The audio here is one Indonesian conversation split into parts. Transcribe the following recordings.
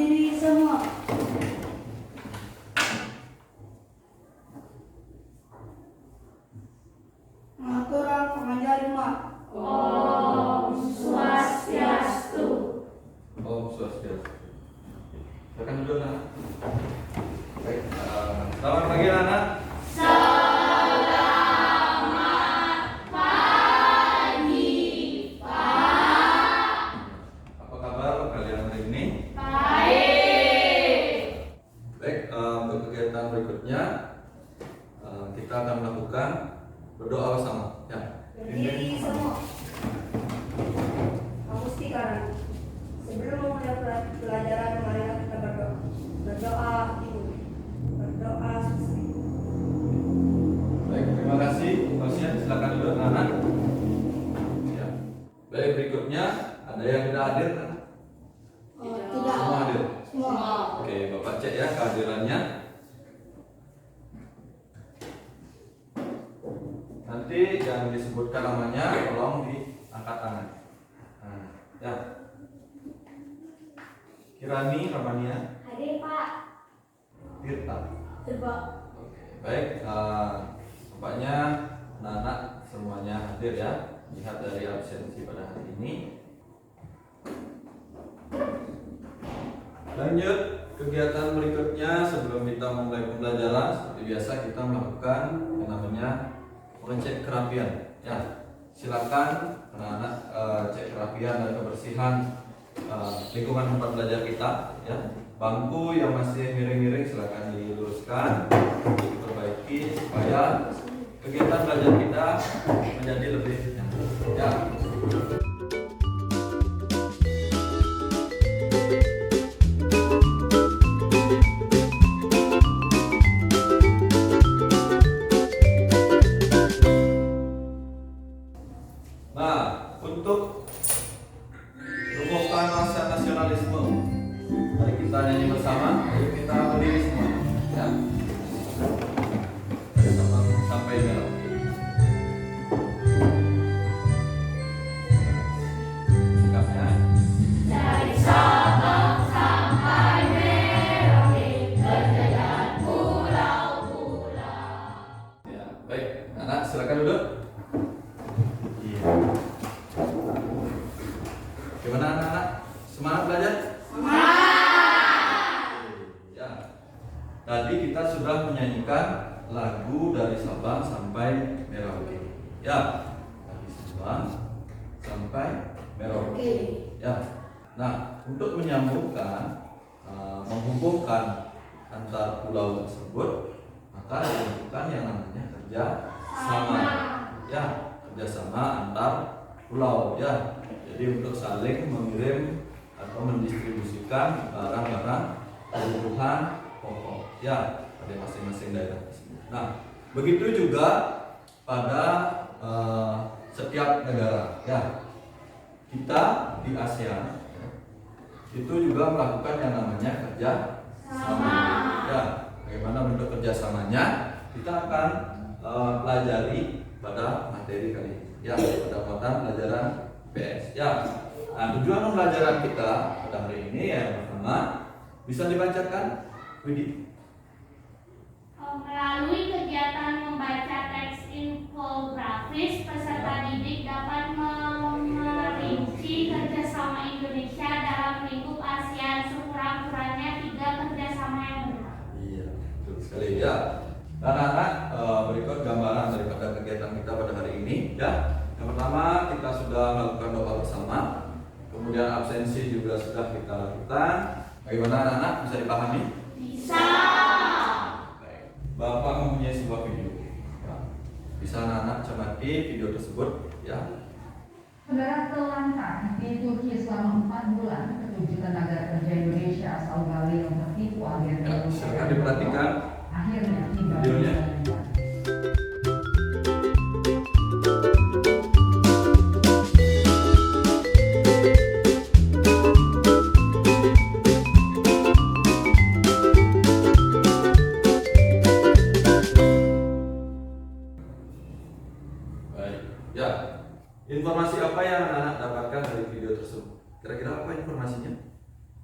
Berdiri semua. Aturan pengajar 5. Om Swastiastu. Om Swastiastu. Silakan duduk, anak. Baik, selamat pagi, anak. Selamat pagi, Pak. Apa kabar kalian hari ini? Baik. Baik, untuk kegiatan berikutnya kita akan melakukan berdoa bersama. Ya. Berdiri semua. Kamu sekarang. Sebelum memulai pelajaran, marilah kita berdoa. Berdoa dulu. Berdoa selesai. Baik, terima kasih. Pasien, silakan duduk, anak. Ya. Baik, berikutnya ada yang tidak hadir? Anak? Tidak. Semua hadir. Semua. Oke, Bapak cek ya kehadirannya. Nanti yang disebutkan namanya tolong diangkat tangan. Nah, ya. Kirani Ramania Hadir, Pak. Tirta. Coba. Oke, baik. Tampaknya anak-anak semuanya hadir ya. Lihat dari absensi pada hari ini. Lanjut kegiatan berikutnya sebelum kita memulai pembelajaran, seperti biasa kita melakukan yang namanya mengecek kerapian. Ya, silakan anak-anak cek kerapian dan kebersihan lingkungan tempat belajar kita. Ya, bangku yang masih miring-miring silakan diluruskan, diperbaiki supaya kegiatan belajar kita menjadi lebih nyaman. Ya. Nah, untuk rumahkan rasa nasionalisme, mari kita nyanyi bersama. Ayo kita berdiri semua, ya. Dari Sabang sampai Merauke. Sikapnya. Dari Sabang sampai Merauke, berjalan pulau-pulau. Ya, baik. Anak, silakan duduk. Iya. Gimana anak-anak? Semangat belajar? Ya. Tadi kita sudah menyanyikan lagu dari Sabang sampai Merauke. Ya. Dari Sabang sampai Merauke. Ya. Nah, untuk menyambungkan, menghubungkan antar pulau tersebut, maka dilakukan yang namanya kerja sama. Ya, kerjasama antar pulau. Ya. Jadi untuk saling mengirim atau mendistribusikan barang-barang kebutuhan pokok ya pada masing-masing daerah tersebut. Nah, begitu juga pada setiap negara ya. Kita di ASEAN ya, itu juga melakukan yang namanya kerja sama. Ya, bagaimana bentuk kerjasamanya kita akan pelajari pada materi kali ini. Ya, pada mata pelajaran PS. Ya. Nah, tujuan pembelajaran kita pada hari ini yang pertama bisa dibacakan, Widi. Melalui kegiatan membaca teks infografis, peserta didik dapat merinci kerjasama Indonesia dalam lingkup ASEAN, sekurang-kurangnya 3 kerjasama yang benar. Iya, betul sekali ya. Anak-anak, berikut gambaran daripada kegiatan kita pada hari ini ya. Yang pertama kita sudah melakukan doa bersama, kemudian absensi juga sudah kita lakukan. Bagaimana anak-anak, bisa dipahami? Bisa. Baik. Bapak mempunyai sebuah video. Ya. Bisa anak-anak cermati video tersebut ya. Saudara telantar di Turki selama 4 bulan, 7 tenaga kerja Indonesia asal Bali yang tertipu agen Ya, silakan diperhatikan akhirnya tiba di videonya. Indonesia. Baik. Ya. Informasi apa yang anak-anak dapatkan dari video tersebut? Kira-kira apa informasinya?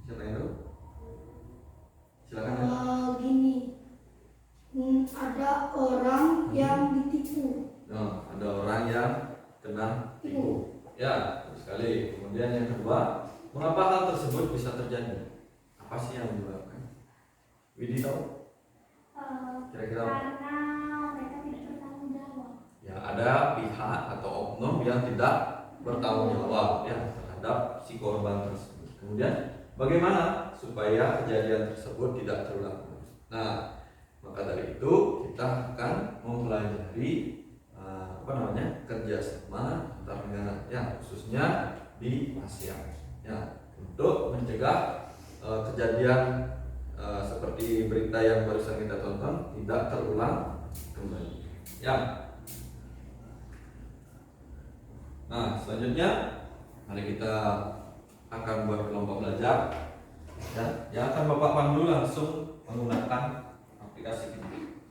Siapa yang tahu? Apa sih yang menyebabkan? Widi tahu? Kira-kira Karena mereka tidak bertanggung jawab. ya ada pihak atau oknum yang tidak bertanggung jawab ya terhadap si korban tersebut. Kemudian bagaimana supaya kejadian tersebut tidak terulang? Nah, maka dari itu kita akan mempelajari kerjasama antar negara ya khususnya di ASEAN ya untuk mencegah kejadian seperti berita yang barusan kita tonton tidak terulang kembali ya. Nah, selanjutnya mari kita akan buat kelompok belajar ya, yang akan Bapak pandu langsung menggunakan aplikasi ini.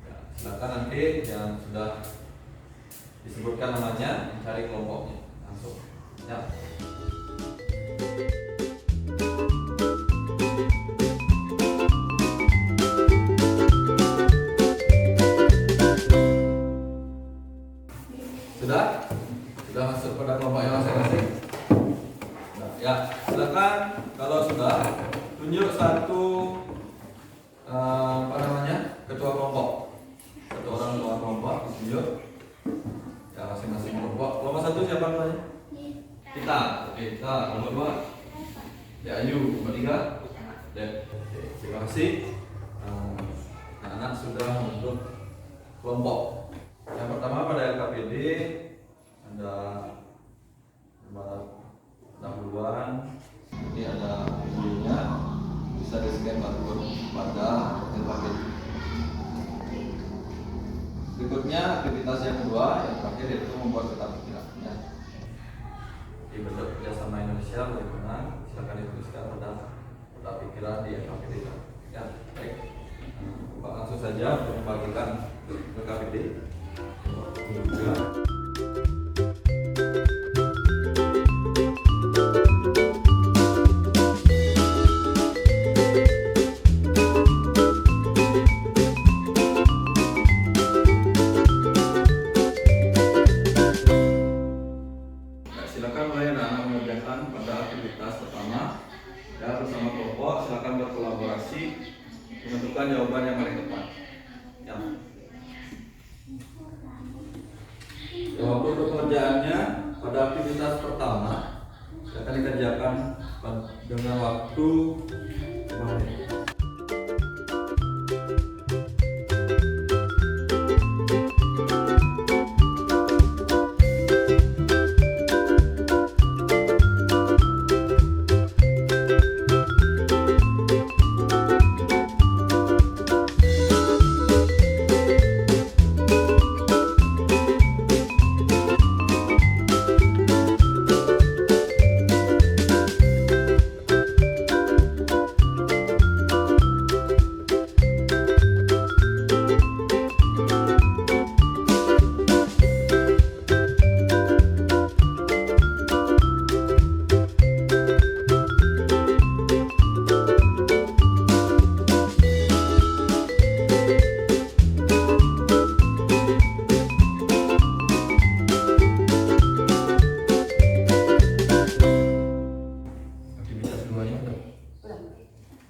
Ya, silakan nanti yang sudah disebutkan namanya mencari kelompoknya langsung. Ya. Sudah masuk pada kelompoknya masing-masing. Nah, ya, silakan kalau sudah tunjuk satu ketua kelompok. Satu orang ketua kelompok ditunjuk. Ya, masing-masing kelompok. Kelompok satu siapa namanya? Kita. Oke, kita. Kelompok dua. Ya, Ayu. Kelompok tiga. Ya, oke. Terima kasih. Anak-anak sudah membentuk kelompok. Yang pertama pada LKPD ada dahuluan. Ini ada videonya, bisa di scan barcode pada LKPD. Berikutnya aktivitas yang kedua, yang terakhir yaitu membuat peta pikiran. Ya. Di bentuk kerjasama Indonesia lingkungan, silakan dituliskan pada peta pikiran di LKPD. Ya, baik. Pak langsung saja untuk membagikan LKPD. Ya. Silakan mulai anak-anak mengerjakan pada aktivitas pertama ya bersama kelompok. Silakan berkolaborasi menentukan jawaban yang paling tepat. Ya. Waktu untuk pengerjaannya pada aktivitas pertama akan dikerjakan dengan waktu 5 menit.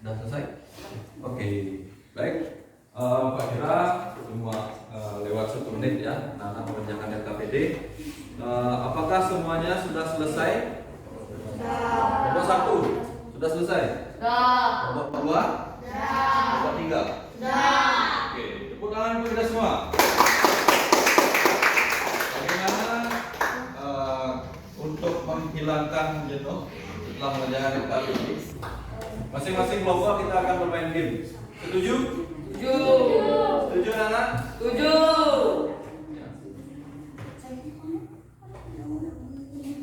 Sudah selesai? Oke, baik. Pak kira semua lewat 1 menit ya, anak mengerjakan LKPD. Apakah semuanya sudah selesai? Kelompok 1 sudah selesai? Kelompok 2? Kelompok 3? Oke, tepuk tangan untuk kita semua. Bagaimana untuk menghilangkan jenuh setelah mengerjakan LKPD? Masing-masing kelompok kita akan bermain game. Setuju? Setuju anak? Setuju.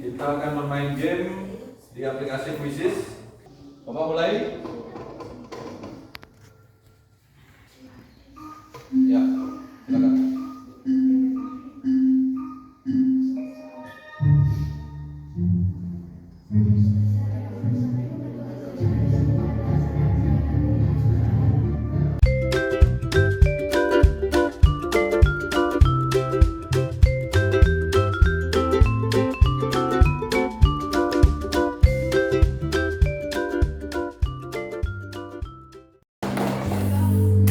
Kita akan bermain game di aplikasi Quizzes. Bapak mulai? Ya, silakan.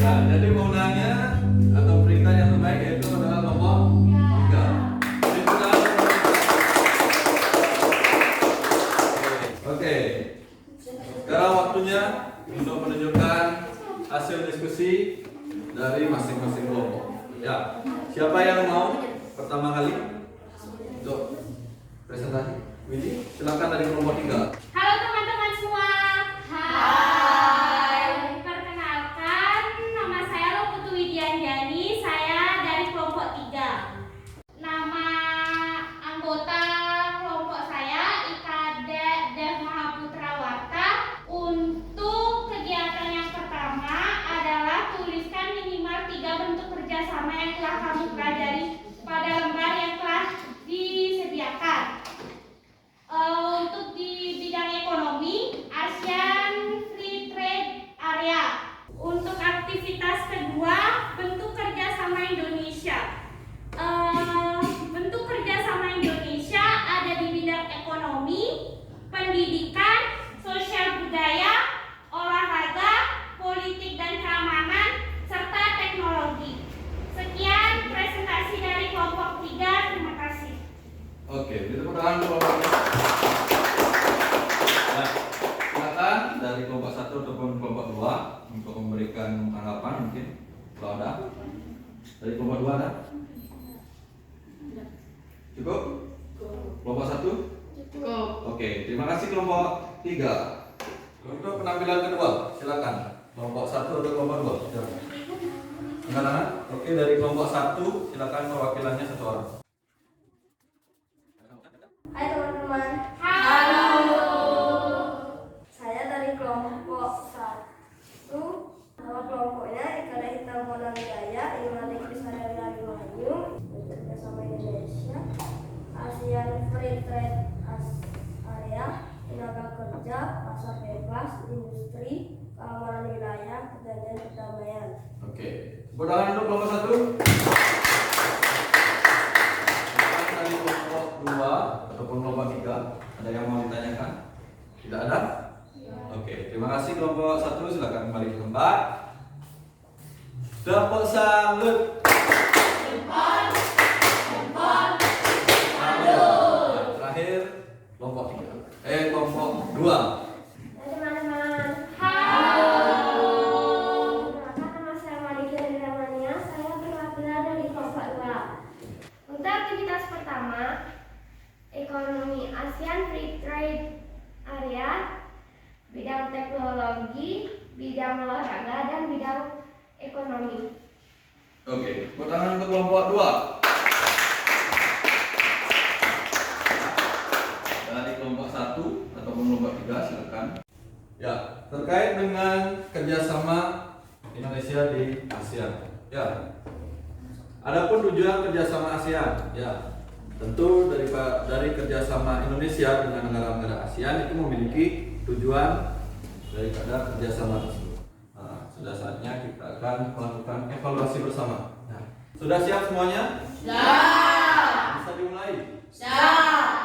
Nah, jadi pemenangnya atau peringkat yang terbaik yaitu adalah nomor 3. Oke. Sekarang waktunya untuk menunjukkan hasil diskusi dari masing-masing kelompok. Ya, siapa yang mau pertama kali untuk presentasi? Widi, silakan dari kelompok 3. Halo teman-teman semua. Hai. Perkenalkan, nama saya Loputu Widianjani. Saya dari kelompok 3. Nama anggota kelompok saya Ika Dev Mahaputra Warta. Untuk kegiatan yang pertama adalah tuliskan minimal 3 bentuk kerjasama yang telah kamu pelajari pada lembar yang telah disediakan. Untuk di bidang ekonomi, ASEAN Free Trade Area. Untuk aktivitas kedua, bentuk kerjasama Indonesia. Bentuk kerjasama Indonesia ada di bidang ekonomi, pendidikan, sosial budaya, olahraga, politik dan keamanan, serta teknologi. Sekian presentasi dari kelompok 3. Terima kasih. Oke, ditepuk tangan kelompok 3. Nah, silakan dari kelompok 1 ataupun kelompok 2 untuk memberikan tanggapan mungkin kalau ada. Dari kelompok 2 ada? Cukup? Kelompok 1? Cukup. Oke, terima kasih kelompok 3. Untuk penampilan kedua, silakan. Kelompok 1 atau kelompok 2? Silakan. Angkat. Oke, dari kelompok 1 silakan perwakilannya 1 orang. Hai teman-teman. Halo. Saya dari kelompok 1. Nama kelompoknya Ikatan Hitam Monang Jaya, Iman Negeri Sadari Abimanyu, Kerjasama Indonesia, ASEAN Free Trade Area, Tenaga Kerja, Pasar Bebas, Industri, Keamanan Wilayah, Perjanjian Perdamaian. Oke, tepuk tangan untuk kelompok 1. Dari kelompok 2 ataupun kelompok 3, ada yang mau ditanyakan? Tidak ada? Oke, terima kasih kelompok 1, silakan kembali ke tempat. Tepuk salut. Terakhir kelompok 3. Kelompok 2. Hai teman-teman. Halo. Perkenalkan, nama saya Malika Indramania. Saya perwakilan dari kelompok 2. Untuk aktivitas pertama, ekonomi ASEAN Free Trade Area, bidang teknologi, bidang olahraga, dan bidang ekonomi. Oke, tepuk tangan untuk kelompok 2. Dari kelompok 1 ataupun kelompok 3 silakan. Ya, terkait dengan kerjasama Indonesia di ASEAN. Ya, adapun tujuan kerjasama ASEAN, ya, tentu dari kerjasama Indonesia dengan negara-negara ASEAN itu memiliki tujuan daripada kerjasama tersebut. Nah, sudah saatnya kita akan melakukan evaluasi bersama. Nah, sudah siap semuanya? Siap. Bisa dimulai. Siap.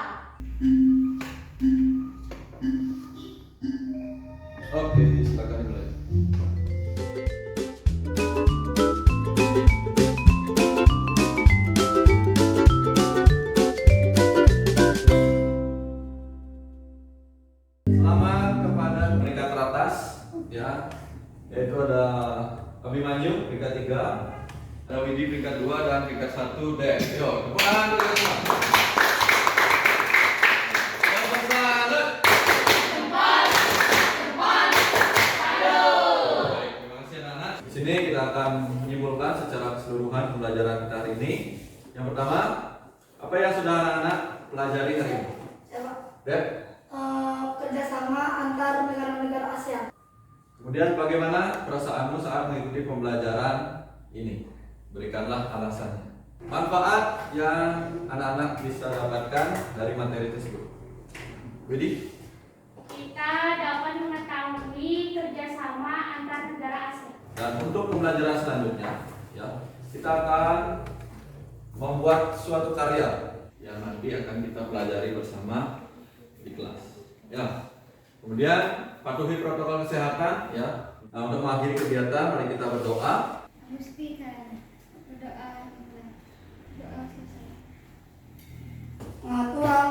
Oke, silakan dimulai. Selamat kepada peringkat teratas, ya, yaitu ada Abimanyu peringkat 3, ada Widi peringkat 2 dan peringkat 1 Dev. Yo, tepuk tangan untuk kita semua. Tepuk tangan. Baik, terima kasih anak-anak. Di sini kita akan menyimpulkan secara keseluruhan pembelajaran kita hari ini. Yang pertama, apa yang sudah anak-anak pelajari hari ini? Siapa? Dev. Kerjasama antar negara-negara ASEAN. Kemudian bagaimana perasaanmu saat mengikuti pembelajaran ini? Berikanlah alasannya. Manfaat yang anak-anak bisa dapatkan dari materi tersebut. Widi? Kita dapat mengetahui kerjasama antar negara ASEAN. Dan untuk pembelajaran selanjutnya, ya, kita akan membuat suatu karya yang nanti akan kita pelajari bersama di kelas. Ya. Kemudian patuhi protokol kesehatan, ya. Nah, untuk mengakhiri kegiatan, mari kita berdoa. Hustika berdoa selesai. Tuhan